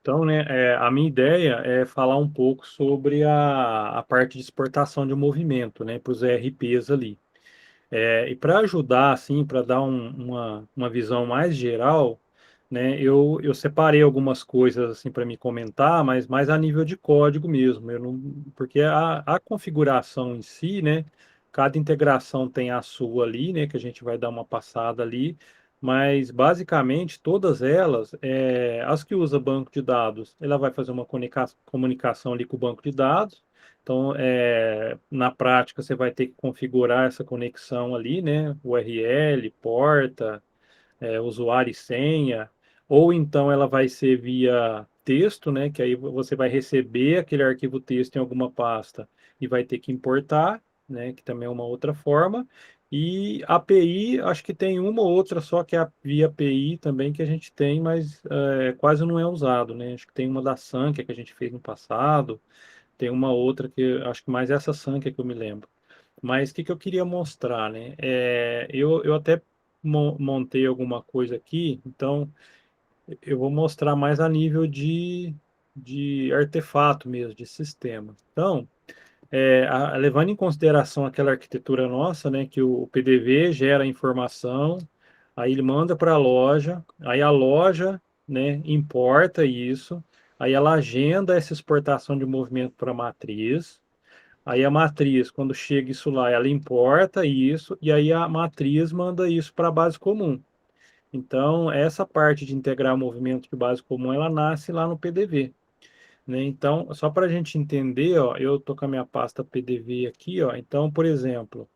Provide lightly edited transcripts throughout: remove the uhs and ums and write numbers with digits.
Então, né, a minha ideia é falar um pouco sobre a parte de exportação de movimento, né, para os ERPs ali. E para ajudar, assim, para dar uma visão mais geral, né, eu separei algumas coisas assim para me comentar, mas mais a nível de código mesmo. Eu não, porque a configuração em si, né, cada integração tem a sua ali, né, que a gente vai dar uma passada ali, mas basicamente todas elas, as que usa banco de dados, ela vai fazer uma comunicação ali com o banco de dados. Então, na prática, você vai ter que configurar essa conexão ali, né? URL, porta, usuário e senha, ou então ela vai ser via texto, né? Que aí você vai receber aquele arquivo texto em alguma pasta e vai ter que importar, né? Que também é uma outra forma. E API, acho que tem uma ou outra só que é a via API também que a gente tem, mas quase não é usado, né? Acho que tem uma da Sankia que a gente fez no passado, tem uma outra que acho que mais essa Sankia que eu me lembro. Mas o que eu queria mostrar, né? Eu até montei alguma coisa aqui, então eu vou mostrar mais a nível de artefato mesmo, de sistema. Então, levando em consideração aquela arquitetura nossa, né, que o PDV gera informação, aí ele manda para a loja, aí a loja, né, importa isso, aí ela agenda essa exportação de movimento para a matriz. Aí a matriz, quando chega isso lá, ela importa isso, e aí a matriz manda isso para a base comum. Então, essa parte de integrar movimento de base comum, ela nasce lá no PDV, né? Então, só para a gente entender, ó, eu estou com a minha pasta PDV aqui, ó. Então, por exemplo,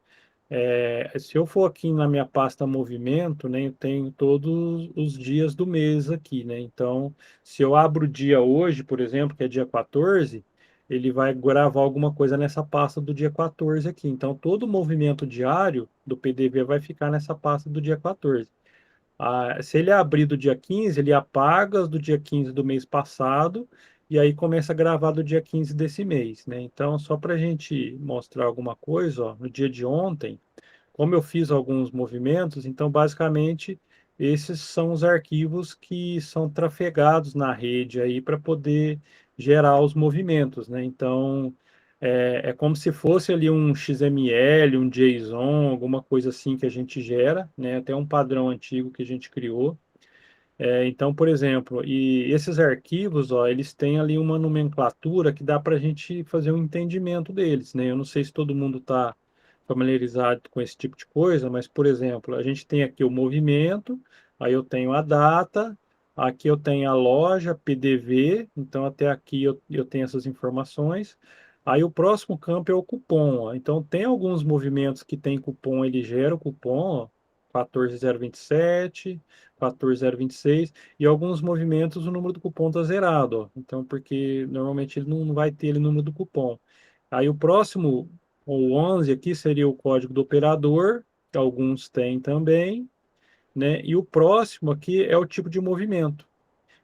se eu for aqui na minha pasta movimento, né, eu tenho todos os dias do mês aqui, né? Então, se eu abro o dia hoje, por exemplo, que é dia 14, ele vai gravar alguma coisa nessa pasta do dia 14 aqui. Então, todo o movimento diário do PDV vai ficar nessa pasta do dia 14. Se ele abrir do dia 15, ele apaga as do dia 15 do mês passado e aí começa a gravar do dia 15 desse mês, né? Então, só para a gente mostrar alguma coisa, ó, no dia de ontem, como eu fiz alguns movimentos, então basicamente esses são os arquivos que são trafegados na rede aí para poder gerar os movimentos, né? Então é como se fosse ali um XML, um JSON, alguma coisa assim que a gente gera, né? Até um padrão antigo que a gente criou. Então, por exemplo, e esses arquivos, ó, eles têm ali uma nomenclatura que dá para a gente fazer um entendimento deles, né? Eu não sei se todo mundo está familiarizado com esse tipo de coisa, mas, por exemplo, a gente tem aqui o movimento, aí eu tenho a data, aqui eu tenho a loja, PDV, então até aqui eu tenho essas informações. Aí o próximo campo é o cupom, ó. Então tem alguns movimentos que tem cupom, ele gera o cupom, ó, 14027, 14026, e alguns movimentos o número do cupom está zerado, ó. Então, porque normalmente ele não vai ter o número do cupom. Aí o próximo, o 11 aqui, seria o código do operador, que alguns têm também, né? E o próximo aqui é o tipo de movimento,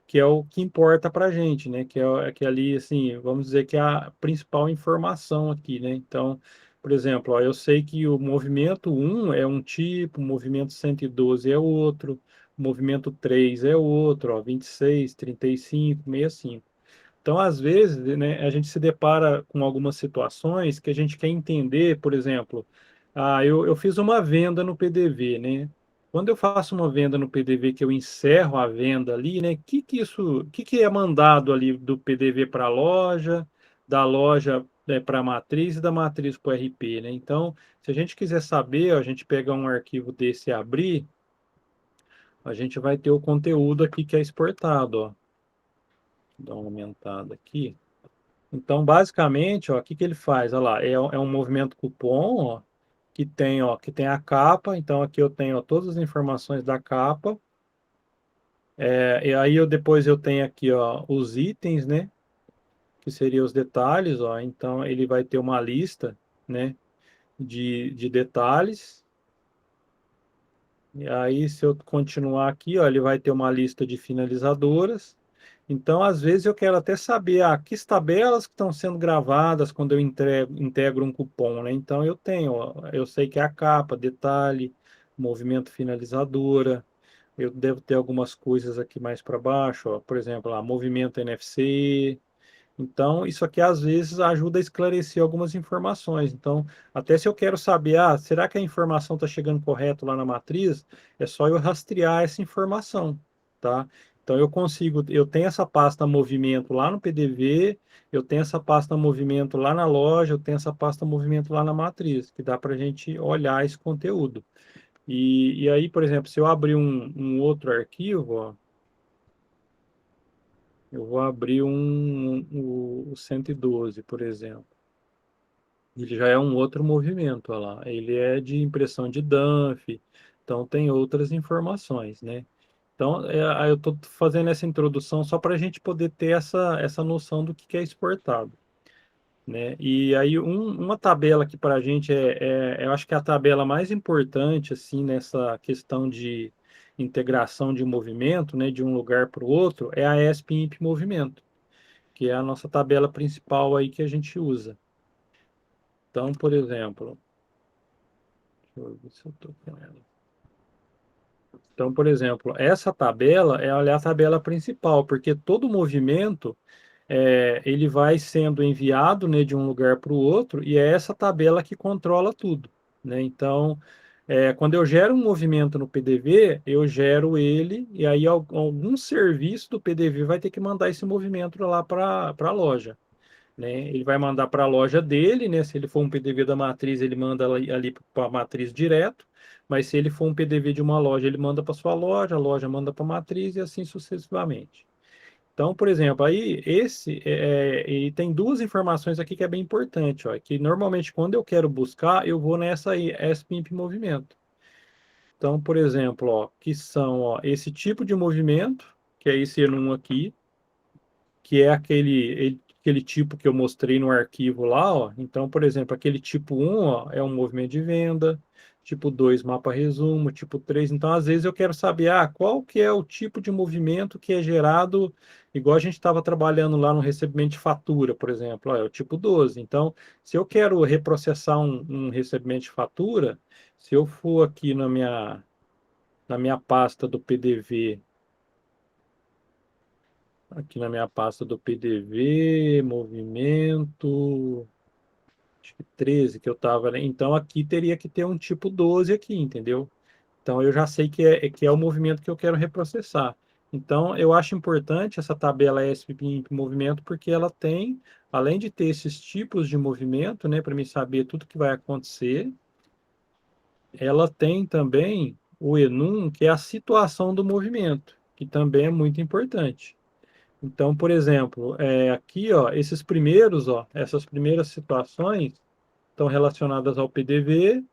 que é o que importa para a gente, né? Que é ali, assim, vamos dizer que é a principal informação aqui, né? Então, por exemplo, ó, eu sei que o movimento um é um tipo, o movimento 112 é outro, o movimento 3 é outro, ó, 26, 35, 65. Então, às vezes, né, a gente se depara com algumas situações que a gente quer entender, por exemplo, eu fiz uma venda no PDV, né? Quando eu faço uma venda no PDV, que eu encerro a venda ali, né? Que é mandado ali do PDV para a loja, da loja, né, para a matriz e da matriz para o RP, né? Então, se a gente quiser saber, ó, a gente pegar um arquivo desse e abrir, a gente vai ter o conteúdo aqui que é exportado, ó. Vou dar uma aumentada aqui. Então, basicamente, ó, o que que ele faz? Olha lá, é um movimento cupom, que tem a capa. Então, aqui eu tenho, ó, todas as informações da capa. E aí depois eu tenho aqui, ó, os itens, né? Que seriam os detalhes, ó. Então, ele vai ter uma lista, né? De detalhes. E aí, se eu continuar aqui, ó, ele vai ter uma lista de finalizadoras. Então, às vezes, eu quero até saber que tabelas que estão sendo gravadas quando eu integro um cupom, né? Então, eu tenho, ó, eu sei que é a capa, detalhe, movimento finalizadora. Eu devo ter algumas coisas aqui mais para baixo, ó, por exemplo, lá, movimento NFC. Então, isso aqui às vezes ajuda a esclarecer algumas informações. Então, até se eu quero saber, será que a informação está chegando correto lá na matriz? É só eu rastrear essa informação, tá? Então, eu tenho essa pasta movimento lá no PDV, eu tenho essa pasta movimento lá na loja, eu tenho essa pasta movimento lá na matriz, que dá para a gente olhar esse conteúdo. E aí, por exemplo, se eu abrir um outro arquivo, ó, eu vou abrir o 112, por exemplo. Ele já é um outro movimento, olha lá. Ele é de impressão de dump, então tem outras informações, né? Então, aí eu estou fazendo essa introdução só para a gente poder ter essa noção do que é exportado, né? E aí, uma tabela que para a gente eu acho que é a tabela mais importante, assim, nessa questão de integração de movimento, né, de um lugar para o outro, é a ESP-IMP Movimento, que é a nossa tabela principal aí que a gente usa. Então, por exemplo, deixa eu ver se eu estou com ela. Então, por exemplo, essa tabela é a tabela principal, porque todo movimento ele vai sendo enviado, né, de um lugar para o outro, e é essa tabela que controla tudo, né? Então, quando eu gero um movimento no PDV, eu gero ele, e aí algum serviço do PDV vai ter que mandar esse movimento lá para a loja, né? Ele vai mandar para a loja dele, né? Se ele for um PDV da matriz, ele manda ali para a matriz direto, mas se ele for um PDV de uma loja, ele manda para sua loja, a loja manda para a matriz e assim sucessivamente. Então, por exemplo, aí e tem duas informações aqui que é bem importante, ó, que normalmente quando eu quero buscar, eu vou nessa aí, SPIMP movimento. Então, por exemplo, ó, que são, ó, esse tipo de movimento, que é esse E1 aqui, que é aquele tipo que eu mostrei no arquivo lá, ó. Então, por exemplo, aquele tipo 1, ó, é um movimento de venda, tipo 2, mapa resumo, tipo 3. Então, às vezes eu quero saber, qual que é o tipo de movimento que é gerado, igual a gente estava trabalhando lá no recebimento de fatura, por exemplo, ó, é o tipo 12. Então, se eu quero reprocessar um recebimento de fatura, se eu for aqui na minha pasta do PDV, aqui na minha pasta do PDV, movimento, acho que 13 que eu estava, né? Então aqui teria que ter um tipo 12 aqui, entendeu? Então eu já sei que é o movimento que eu quero reprocessar. Então eu acho importante essa tabela ESP movimento porque ela tem, além de ter esses tipos de movimento, né, para mim saber tudo que vai acontecer, ela tem também o ENUM, que é a situação do movimento, que também é muito importante. Então, por exemplo, aqui, ó, essas primeiras situações estão relacionadas ao PDV,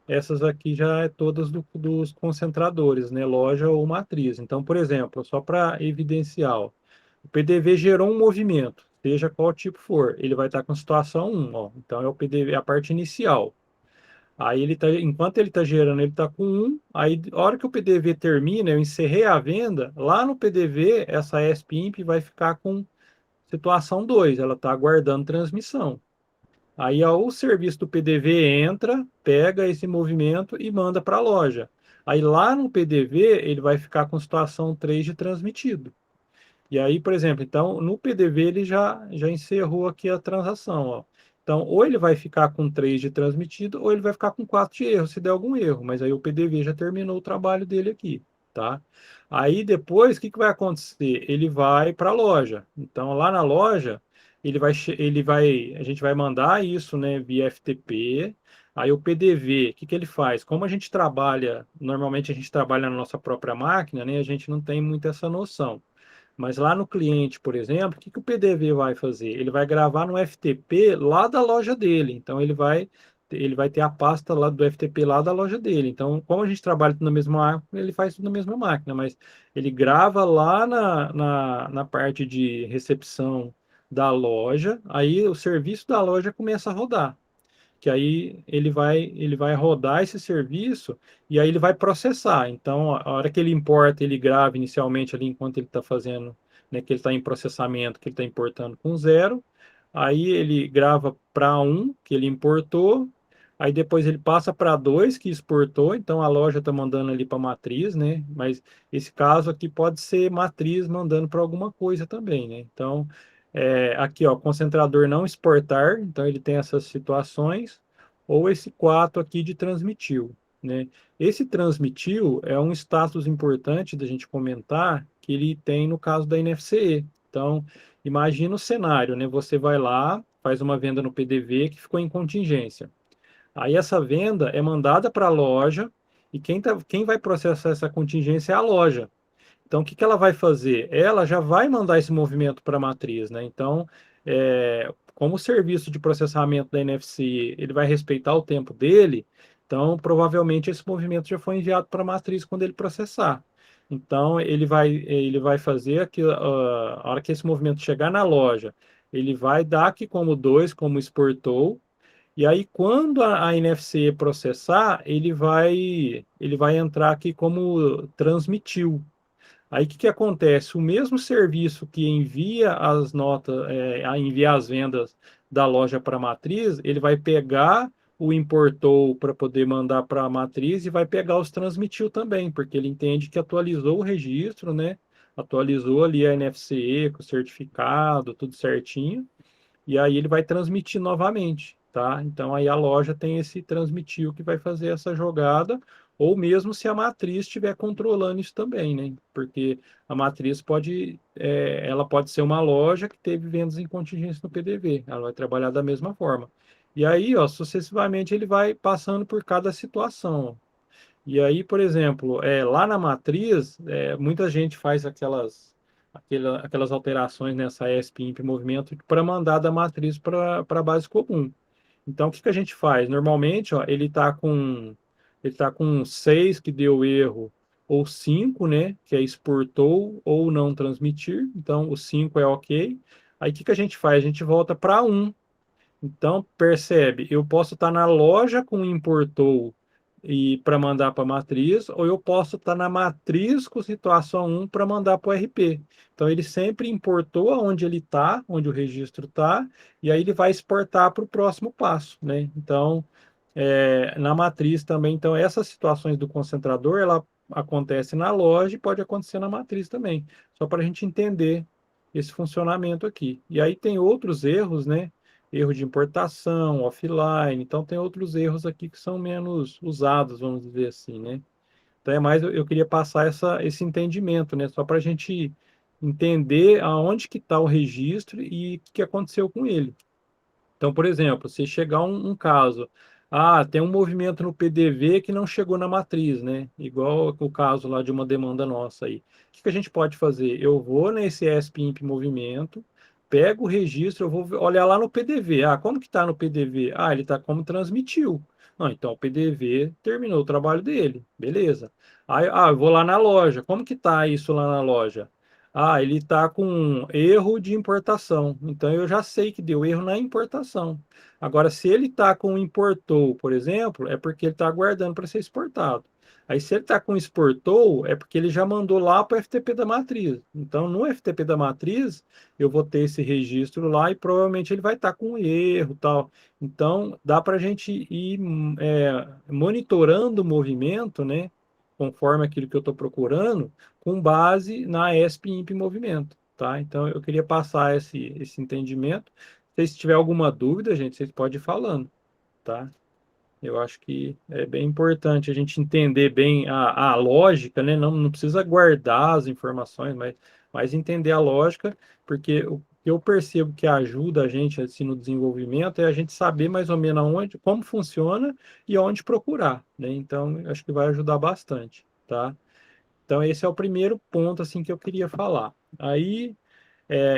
essas aqui já é todas dos concentradores, né, loja ou matriz. Então, por exemplo, só para evidenciar, ó, o PDV gerou um movimento, seja qual tipo for, ele vai estar com situação 1, ó, então é o PDV, a parte inicial. Aí enquanto ele está gerando, ele está com 1. Aí, a hora que o PDV termina, eu encerrei a venda, lá no PDV, essa ESP-IMP vai ficar com situação 2, ela está aguardando transmissão. Aí o serviço do PDV entra, pega esse movimento e manda para a loja. Aí lá no PDV, ele vai ficar com situação 3 de transmitido. E aí, por exemplo, então no PDV ele já encerrou aqui a transação, ó. Então, ou ele vai ficar com 3 de transmitido, ou ele vai ficar com 4 de erro, se der algum erro. Mas aí o PDV já terminou o trabalho dele aqui, tá? Aí depois, o que vai acontecer? Ele vai para a loja. Então, lá na loja, a gente vai mandar isso, né, via FTP. Aí o PDV, o que ele faz? Como a gente trabalha, normalmente a gente trabalha na nossa própria máquina, né, a gente não tem muito essa noção. Mas lá no cliente, por exemplo, o que o PDV vai fazer? Ele vai gravar no FTP lá da loja dele. Então ele vai ter a pasta lá do FTP lá da loja dele. Então, como a gente trabalha tudo na mesma máquina, ele faz tudo na mesma máquina, mas ele grava lá na parte de recepção da loja, aí o serviço da loja começa a rodar, que aí ele vai rodar esse serviço e aí ele vai processar. Então, a hora que ele importa, ele grava inicialmente ali enquanto ele está fazendo, né, que ele está em processamento, que ele está importando com 0. Aí ele grava para 1, que ele importou. Aí depois ele passa para dois que exportou, então a loja está mandando ali para matriz, né? Mas esse caso aqui pode ser matriz mandando para alguma coisa também, né? Então, aqui, ó, concentrador não exportar, então ele tem essas situações, ou esse 4 aqui de transmitiu, né? Esse transmitiu é um status importante da gente comentar que ele tem no caso da NFCE. Então, imagina o cenário, né? Você vai lá, faz uma venda no PDV que ficou em contingência. Aí essa venda é mandada para a loja e quem vai processar essa contingência é a loja. Então, o que que ela vai fazer? Ela já vai mandar esse movimento para a matriz, né? Então, como o serviço de processamento da NFC ele vai respeitar o tempo dele, então provavelmente esse movimento já foi enviado para a matriz quando ele processar. Então, ele vai fazer aquilo, a hora que esse movimento chegar na loja, ele vai dar aqui como 2, como exportou, e aí, quando a NFC processar, ele vai entrar aqui como transmitiu. Aí, o que que acontece? O mesmo serviço que envia as notas, envia as vendas da loja para a matriz, ele vai pegar o importou para poder mandar para a matriz e vai pegar os transmitiu também, porque ele entende que atualizou o registro, né? Atualizou ali a NFC com o certificado, tudo certinho, e aí ele vai transmitir novamente, tá? Então aí a loja tem esse transmitir que vai fazer essa jogada, ou mesmo se a matriz estiver controlando isso também, né? Porque a matriz ela pode ser uma loja que teve vendas em contingência no PDV, ela vai trabalhar da mesma forma. E aí, ó, sucessivamente ele vai passando por cada situação. E aí, por exemplo, lá na matriz, muita gente faz aquelas alterações nessa ESP-IMP movimento para mandar da matriz para a base comum. Então, o que que a gente faz? Normalmente, ó, ele tá com 6 que deu erro, ou 5, né, que é exportou ou não transmitir. Então, o 5 é ok. Aí, o que que a gente faz? A gente volta para um. Então, percebe, eu posso estar na loja com o importou e para mandar para a matriz, ou eu posso estar na matriz com situação um para mandar para o RP. Então, ele sempre importou aonde ele está, onde o registro está, e aí ele vai exportar para o próximo passo, né? Então, na matriz também, então, essas situações do concentrador, ela acontece na loja e pode acontecer na matriz também, só para a gente entender esse funcionamento aqui. E aí tem outros erros, né? Erro de importação, offline, então tem outros erros aqui que são menos usados, vamos dizer assim, né? Então é mais, eu queria passar esse entendimento, né? Só para a gente entender aonde que está o registro e o que aconteceu com ele. Então, por exemplo, se chegar um caso, tem um movimento no PDV que não chegou na matriz, né? Igual o caso lá de uma demanda nossa aí. O que que a gente pode fazer? Eu vou nesse ESP-IMP movimento, pego o registro, eu vou olhar lá no PDV. Como que está no PDV? Ele está como transmitiu. Não, então o PDV terminou o trabalho dele, beleza. Aí, eu vou lá na loja. Como que está isso lá na loja? Ele está com erro de importação. Então eu já sei que deu erro na importação. Agora, se ele está com importou, por exemplo, é porque ele está aguardando para ser exportado. Aí, se ele está com exportou, é porque ele já mandou lá para o FTP da matriz. Então, no FTP da matriz, eu vou ter esse registro lá e provavelmente ele vai estar com erro, tal. Então, dá para a gente ir monitorando o movimento, né? Conforme aquilo que eu estou procurando, com base na ESP-IMP movimento, tá? Então, eu queria passar esse entendimento. Se tiver alguma dúvida, gente, vocês podem ir falando, tá? Eu acho que é bem importante a gente entender bem a lógica, né? Não precisa guardar as informações, mas entender a lógica, porque o que eu percebo que ajuda a gente assim, no desenvolvimento é a gente saber mais ou menos aonde, como funciona e onde procurar, né? Então, eu acho que vai ajudar bastante, tá? Então, esse é o primeiro ponto assim que eu queria falar. Aí,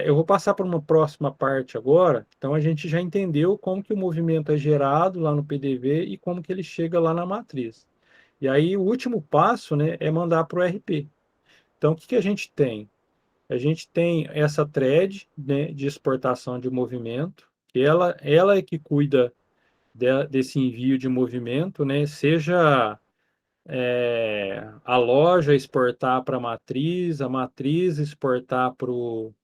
eu vou passar para uma próxima parte agora. Então, a gente já entendeu como que o movimento é gerado lá no PDV e como que ele chega lá na matriz. E aí, o último passo, né, é mandar para o RP. Então, o que que a gente tem? A gente tem essa thread, né, de exportação de movimento, que ela é que cuida desse envio de movimento, né, seja a loja exportar para a matriz exportar para o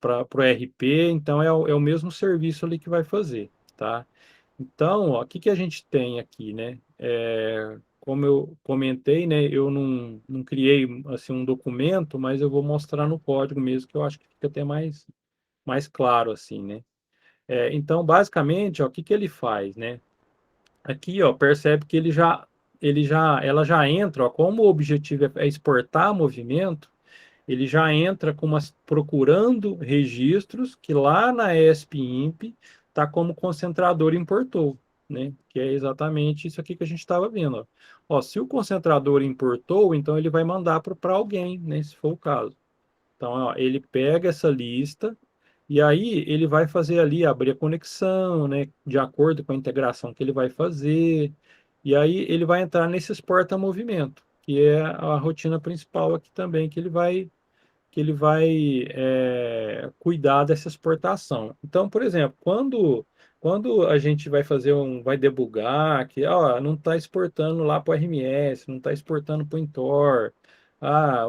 RP, então é o mesmo serviço ali que vai fazer, tá? Então, ó, o que que a gente tem aqui, né? Como eu comentei, né, eu não criei assim um documento, mas eu vou mostrar no código mesmo, que eu acho que fica até mais claro assim, né? Então, basicamente, ó, o que que ele faz, né? Aqui, ó, percebe que ela já entra, ó, como o objetivo é exportar movimento, ele já entra procurando registros que lá na ESP-IMP está como concentrador importou, né? Que é exatamente isso aqui que a gente estava vendo. Ó. Ó, se o concentrador importou, então ele vai mandar para alguém, né? Se for o caso. Então, ó, ele pega essa lista e aí ele vai fazer ali, abrir a conexão, né? De acordo com a integração que ele vai fazer. E aí ele vai entrar nesse exporta-movimento, que é a rotina principal aqui também, que ele vai cuidar dessa exportação. Então, por exemplo, quando a gente vai debugar que ó, não está exportando lá para o RMS, não está exportando para o Intor,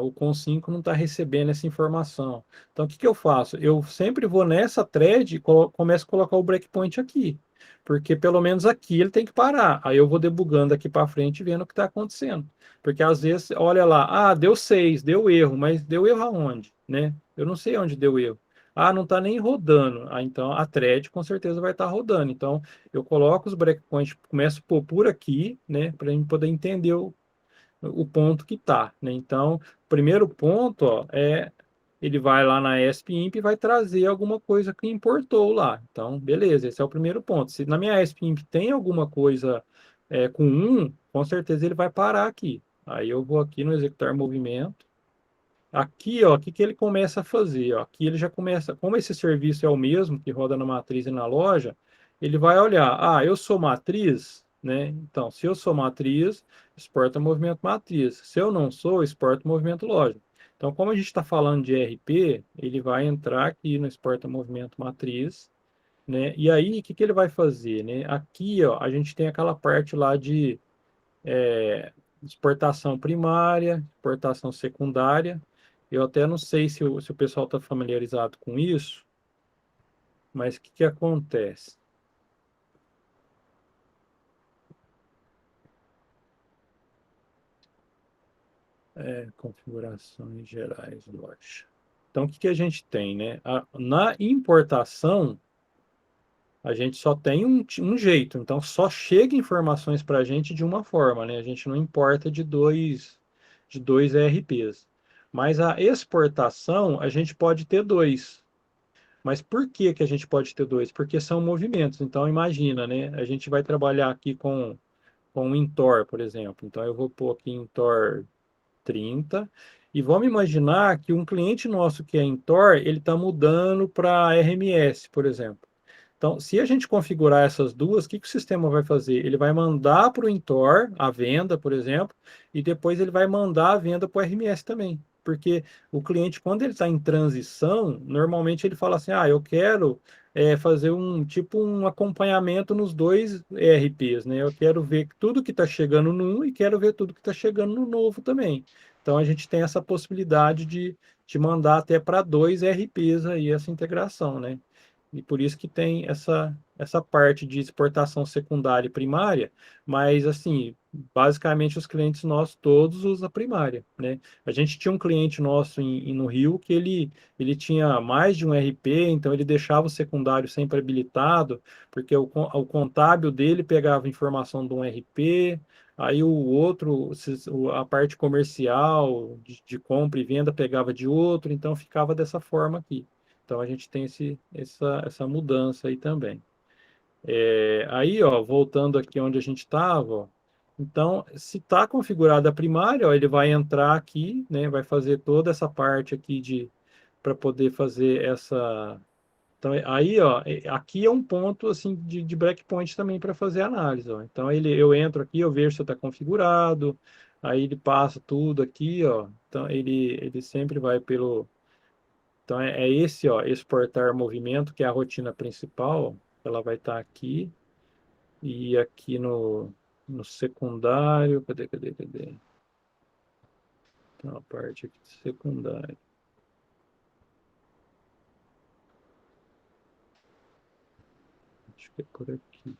o Con5 não está recebendo essa informação. Então, o que que eu faço? Eu sempre vou nessa thread e começo a colocar o breakpoint aqui, porque pelo menos aqui ele tem que parar. Aí eu vou debugando aqui para frente, vendo o que está acontecendo. Porque às vezes, olha lá, deu 6, deu erro, mas deu erro aonde, né? Eu não sei onde deu erro. Não está nem rodando. Então a thread com certeza vai estar rodando. Então eu coloco os breakpoints, começo a pôr por aqui, né? Para a gente poder entender o ponto que está, né? Então, o primeiro ponto, ó, ele vai lá na ESP-IMP e vai trazer alguma coisa que importou lá. Então, beleza, esse é o primeiro ponto. Se na minha ESP-IMP tem alguma coisa com com certeza ele vai parar aqui. Aí eu vou aqui no executar movimento. Aqui, ó, o que que ele começa a fazer? Ó? Aqui ele já começa, como esse serviço é o mesmo que roda na matriz e na loja, ele vai olhar, eu sou matriz, né? Então, se eu sou matriz, exporta movimento matriz. Se eu não sou, exporta movimento loja. Então, como a gente está falando de RP, ele vai entrar aqui no exporta movimento matriz, né? E aí, o que que ele vai fazer, né? Aqui, ó, a gente tem aquela parte lá de é, exportação primária, exportação secundária. Eu até não sei se o pessoal está familiarizado com isso, mas o que que acontece? Configurações gerais, loja. Então, o que que a gente tem, né? Na importação, a gente só tem um jeito, então só chega informações para a gente de uma forma, né? A gente não importa de dois ERPs. Mas a exportação, a gente pode ter dois. Mas por que que a gente pode ter dois? Porque são movimentos. Então, imagina, né? A gente vai trabalhar aqui com o Intor, por exemplo. Então, eu vou pôr aqui Intor 30 e vamos imaginar que um cliente nosso que é Intor, ele está mudando para RMS, por exemplo. Então, se a gente configurar essas duas, o que que o sistema vai fazer? Ele vai mandar para o Intor a venda, por exemplo, e depois ele vai mandar a venda para o RMS também. Porque o cliente, quando ele está em transição, normalmente ele fala assim: eu quero fazer um acompanhamento nos dois ERPs, né? Eu quero ver tudo que está chegando no um e quero ver tudo que está chegando no novo também. Então a gente tem essa possibilidade de mandar até para dois ERPs aí essa integração, né? E por isso que tem essa parte de exportação secundária e primária, mas assim, basicamente os clientes nossos todos usam a primária, né? A gente tinha um cliente nosso no Rio que ele tinha mais de um RP, então ele deixava o secundário sempre habilitado, porque o contábil dele pegava informação de um RP, aí o outro, a parte comercial de compra e venda pegava de outro, então ficava dessa forma aqui. Então a gente tem essa mudança aí também. Aí, ó, voltando aqui onde a gente estava, então, se está configurada a primária, ó, ele vai entrar aqui, né, vai fazer toda essa parte aqui para poder fazer essa. Então, aí, ó, aqui é um ponto assim de breakpoint também para fazer análise, ó. Então, eu entro aqui, eu vejo se está configurado, aí ele passa tudo aqui, ó. Então, ele sempre vai pelo então é esse, ó, exportar movimento, que é a rotina principal, ela vai estar aqui e aqui no secundário, cadê? Então, a parte aqui de secundário, acho que é por aqui.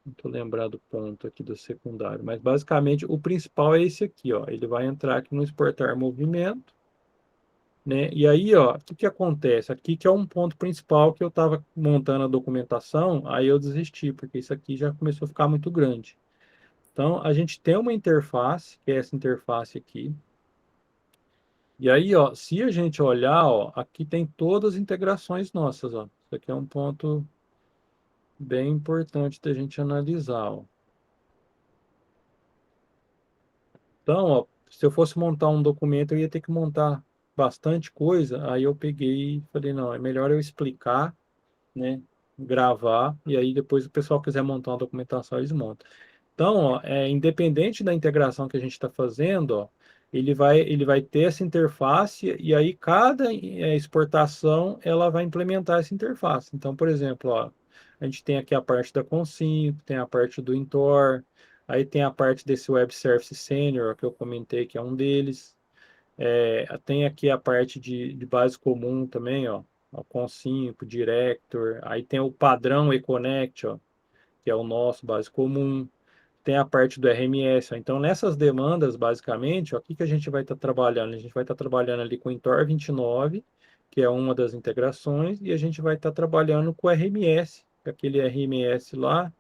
Não estou lembrado do ponto aqui do secundário, mas basicamente o principal é esse aqui, ó. Ele vai entrar aqui no exportar movimento, né? E aí, ó, o que que acontece? Aqui que é um ponto principal que eu estava montando a documentação, aí eu desisti, porque isso aqui já começou a ficar muito grande. Então, a gente tem uma interface, que é essa interface aqui. E aí, ó, se a gente olhar, ó, aqui tem todas as integrações nossas, ó. Isso aqui é um ponto bem importante da gente analisar, ó. Então, ó, se eu fosse montar um documento, eu ia ter que montar bastante coisa. Aí eu peguei e falei, não, é melhor eu explicar, né? Gravar, e aí depois o pessoal quiser montar uma documentação, eles montam. Então, ó, independente da integração que a gente está fazendo, ó, ele vai ter essa interface e aí cada exportação ela vai implementar essa interface. Então, por exemplo, ó, a gente tem aqui a parte da Consim, tem a parte do Intor, aí tem a parte desse Web Service Senior que eu comentei que é um deles. Tem aqui a parte de base comum também, ó, o Consim, Director, aí tem o padrão eConnect, ó, que é o nosso base comum, tem a parte do RMS. Ó. Então, nessas demandas, basicamente, ó, o que que a gente vai estar trabalhando? A gente vai estar trabalhando ali com o Intor 29, que é uma das integrações, e a gente vai estar trabalhando com o RMS, aquele RMS lá,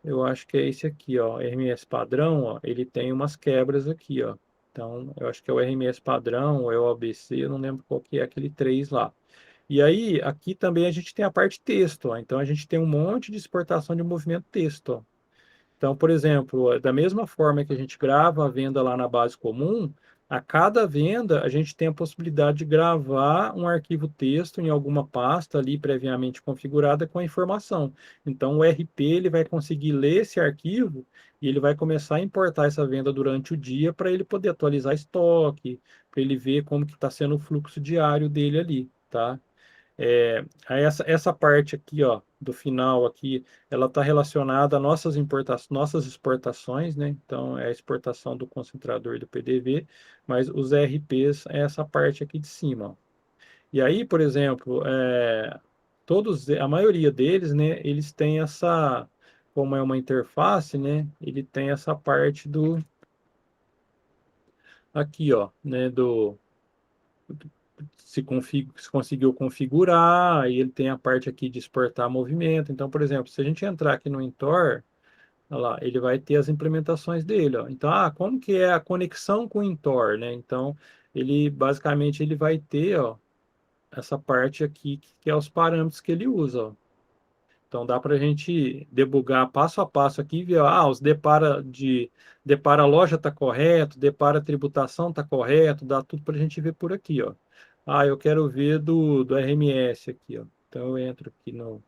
eu acho que é esse aqui, ó, RMS padrão, ó, ele tem umas quebras aqui, ó. Então, eu acho que é o RMS padrão, ou é o ABC, eu não lembro qual que é aquele 3 lá. E aí, aqui também a gente tem a parte texto, ó. Então, a gente tem um monte de exportação de movimento texto, ó. Então, por exemplo, da mesma forma que a gente grava a venda lá na base comum, a cada venda a gente tem a possibilidade de gravar um arquivo texto em alguma pasta ali previamente configurada com a informação. Então, o RP ele vai conseguir ler esse arquivo e ele vai começar a importar essa venda durante o dia para ele poder atualizar estoque, para ele ver como que está sendo o fluxo diário dele ali, tá? Aí essa parte aqui, ó, do final aqui, ela está relacionada a nossas exportações, né? Então, é a exportação do concentrador e do PDV, mas os RPs é essa parte aqui de cima, ó. E aí, por exemplo, a maioria deles, né, eles têm como é uma interface, né, ele tem essa parte aqui, ó, né, se conseguiu configurar, aí ele tem a parte aqui de exportar movimento. Então, por exemplo, se a gente entrar aqui no Intor, olha lá, ele vai ter as implementações dele, ó. Então, como que é a conexão com o Intor, né? Então, ele basicamente ele vai ter, ó, essa parte aqui que é os parâmetros que ele usa, ó. Então dá para a gente debugar passo a passo aqui e ver, os depara loja está correto, depara tributação está correto, dá tudo para a gente ver por aqui, ó. Eu quero ver do RMS aqui, ó. Então eu entro aqui no,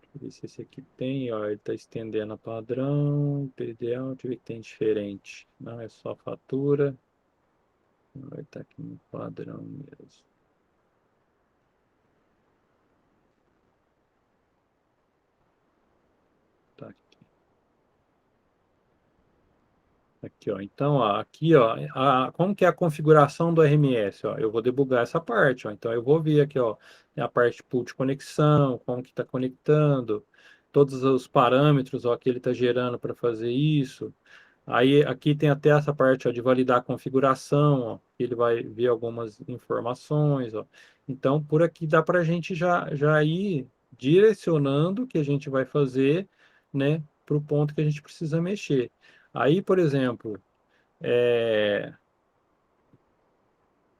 deixa eu ver se esse aqui tem, ó, ele está estendendo a padrão, PDL, deixa eu ver que tem diferente. Não é só fatura, vai estar aqui no padrão mesmo. Tá aqui. Aqui, ó. Então, ó, aqui, ó, como que é a configuração do RMS, ó? Eu vou debugar essa parte, ó. Então, eu vou ver aqui, ó, a parte pool de conexão, como que está conectando, todos os parâmetros, ó, que ele está gerando para fazer isso. Aí, aqui tem até essa parte, ó, de validar a configuração, ó, que ele vai ver algumas informações, ó. Então, por aqui dá para a gente já ir direcionando o que a gente vai fazer, né, para o ponto que a gente precisa mexer. Aí, por exemplo, é,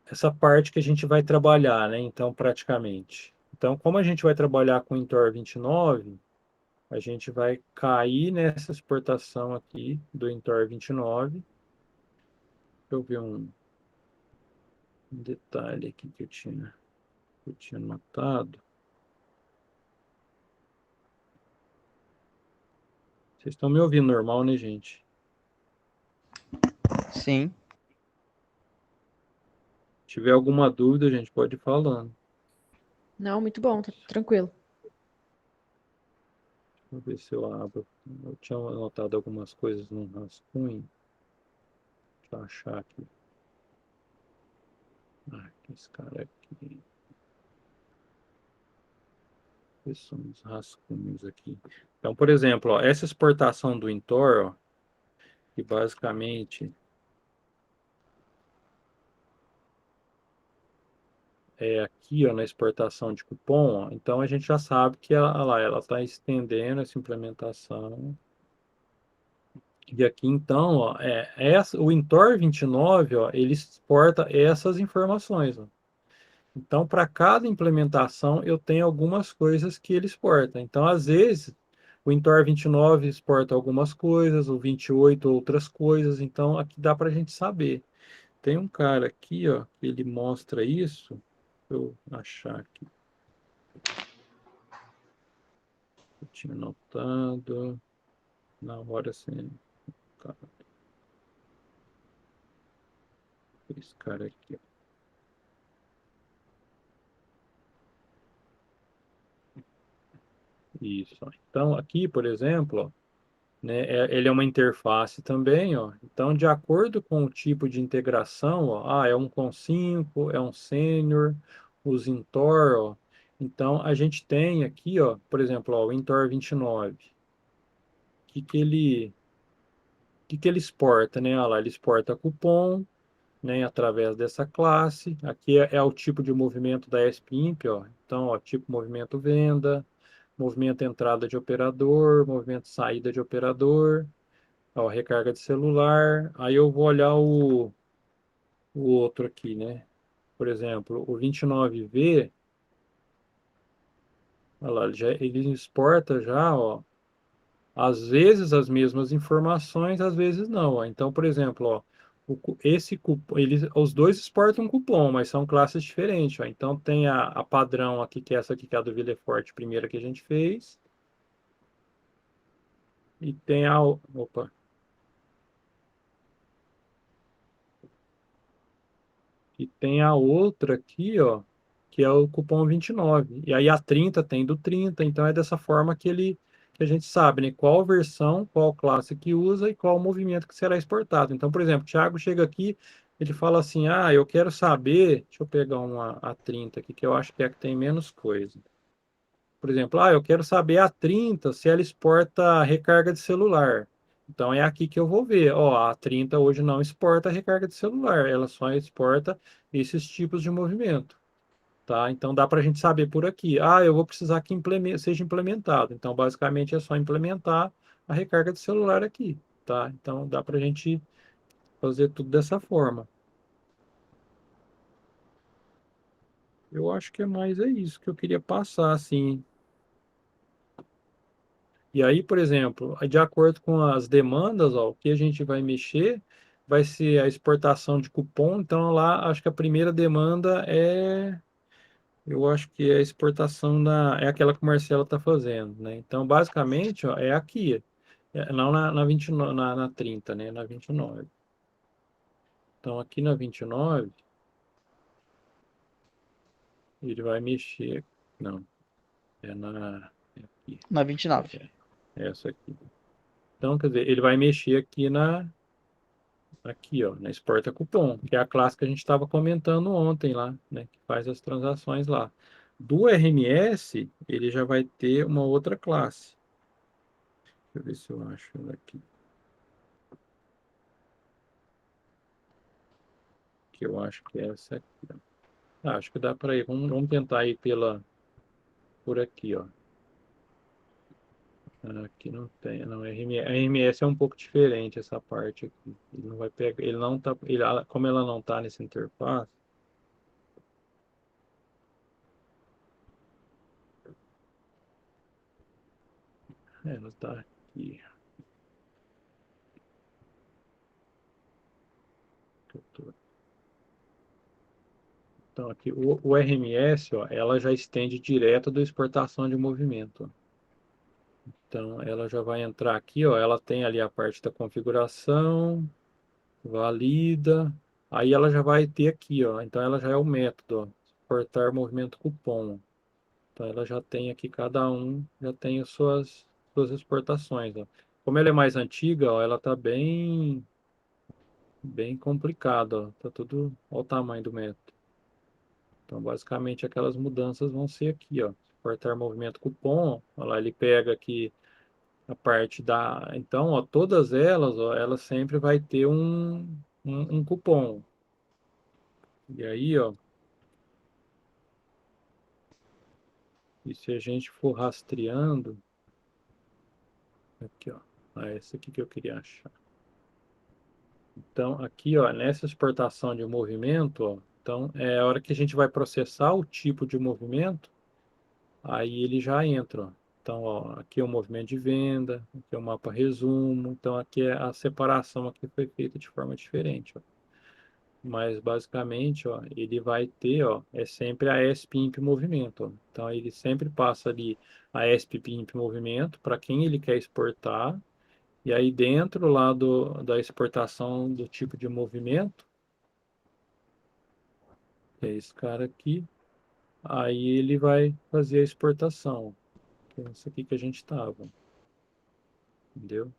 essa parte que a gente vai trabalhar, né? Então, praticamente. Então, como a gente vai trabalhar com o Intor 29, a gente vai cair nessa exportação aqui do Intor 29. Deixa eu ver um detalhe aqui que eu tinha notado. Vocês estão me ouvindo normal, né, gente? Sim. Se tiver alguma dúvida, a gente pode ir falando. Não, muito bom, tá tranquilo. Vou ver se eu abro. Eu tinha anotado algumas coisas no rascunho. Deixa eu achar aqui. Esse cara aqui. Esses são os rascunhos aqui. Então, por exemplo, ó, essa exportação do Intor, ó, que basicamente é aqui, ó, na exportação de cupom, ó, então a gente já sabe que ela está estendendo essa implementação. E aqui, então, ó, o Intor 29, ó, ele exporta essas informações, ó. Então, para cada implementação, eu tenho algumas coisas que ele exporta. Então, às vezes, o Intor 29 exporta algumas coisas, o 28 outras coisas. Então, aqui dá para a gente saber. Tem um cara aqui, ó, que ele mostra isso. Deixa eu achar aqui. Eu tinha notado. Na hora, assim. Cara, esse cara aqui, ó. Isso, ó. Então, aqui, por exemplo, ó, né? Ele é uma interface também, ó. Então, de acordo com o tipo de integração, ó, é um com 5, é um sênior, o Zintor, ó. Então, a gente tem aqui, ó, por exemplo, ó, o Intor 29. O que que ele exporta, né? Olha lá, ele exporta cupom, né, através dessa classe. Aqui é o tipo de movimento da SPIMP, ó. Então, ó, tipo movimento venda, movimento entrada de operador, movimento saída de operador. Ó, recarga de celular. Aí eu vou olhar o outro aqui, né? Por exemplo, o 29V, olha lá, ele exporta já, ó, às vezes as mesmas informações, às vezes não. Ó. Então, por exemplo, ó, esse cupom, os dois exportam cupom, mas são classes diferentes. Ó. Então tem a padrão aqui, que é essa aqui, que é a do Villefort, primeira que a gente fez. E tem opa, e tem a outra aqui, ó, que é o cupom 29. E aí a 30 tem do 30, então é dessa forma que a gente sabe, né, qual versão, qual classe que usa e qual movimento que será exportado. Então, por exemplo, o Thiago chega aqui, ele fala assim: "Ah, eu quero saber, deixa eu pegar uma a 30 aqui que eu acho que é a que tem menos coisa. Por exemplo, eu quero saber a 30 se ela exporta recarga de celular. Então é aqui que eu vou ver. Ó, a 30 hoje não exporta recarga de celular, ela só exporta esses tipos de movimento, tá? Então dá para a gente saber por aqui. Eu vou precisar que seja implementado. Então basicamente é só implementar a recarga de celular aqui, tá? Então dá para a gente fazer tudo dessa forma. Eu acho que é isso que eu queria passar, assim. E aí, por exemplo, de acordo com as demandas, ó, o que a gente vai mexer vai ser a exportação de cupom. Então, lá, acho que a primeira demanda eu acho que é a exportação é aquela que o Marcelo está fazendo, né? Então, basicamente, ó, é aqui, não na 29, na 30, né? Na 29. Então, aqui na 29, ele vai mexer, não, é aqui, Na 29. é essa aqui. Então, quer dizer, ele vai mexer aqui aqui, ó, na Exporta Cupom, que é a classe que a gente estava comentando ontem lá, né, que faz as transações lá. Do RMS, ele já vai ter uma outra classe. Deixa eu ver se eu acho ela aqui. Que eu acho que é essa aqui, ó. Acho que dá para ir. Vamos tentar ir por aqui, ó. Aqui não tem, não. A RMS é um pouco diferente essa parte aqui. Ele não vai pegar, ele não tá, como ela não está nessa interface, ela está aqui. Então, aqui, o RMS, ó, ela já estende direto da exportação de movimento. Então, ela já vai entrar aqui, ó, ela tem ali a parte da configuração, valida, aí ela já vai ter aqui, ó, então ela já é o método, ó, exportar movimento cupom. Então, ela já tem aqui, cada um já tem suas exportações, ó. Como ela é mais antiga, ó, ela tá bem complicada, ó, tá tudo, olha o tamanho do método. Então, basicamente, aquelas mudanças vão ser aqui, ó. exportar movimento cupom, olha lá, ele pega aqui a parte da. Então, ó, todas elas, ó, elas sempre vai ter um cupom. E aí, ó, e se a gente for rastreando, aqui, ó, essa aqui que eu queria achar. Então, aqui, ó, nessa exportação de movimento, ó, então é a hora que a gente vai processar o tipo de movimento, aí ele já entra, ó. Então, ó, aqui é o movimento de venda, aqui é o mapa resumo, então aqui é a separação aqui foi feita de forma diferente, ó. Mas basicamente, ó, ele vai ter, ó, é sempre a SPIMP movimento, ó. Então ele sempre passa ali a SPIMP movimento para quem ele quer exportar, e aí dentro lá da exportação do tipo de movimento, que é esse cara aqui, aí ele vai fazer a exportação, que é isso aqui que a gente estava, entendeu?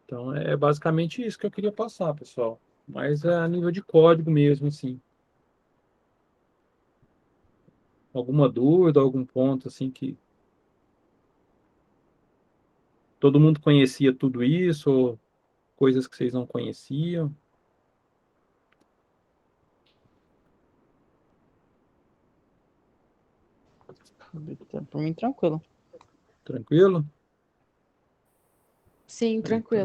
Então é basicamente isso que eu queria passar, pessoal. Mas é a nível de código mesmo, assim. Alguma dúvida, algum ponto assim que todo mundo conhecia tudo isso, ou coisas que vocês não conheciam? Por mim, tranquilo. Tranquilo? Sim, Então, tranquilo.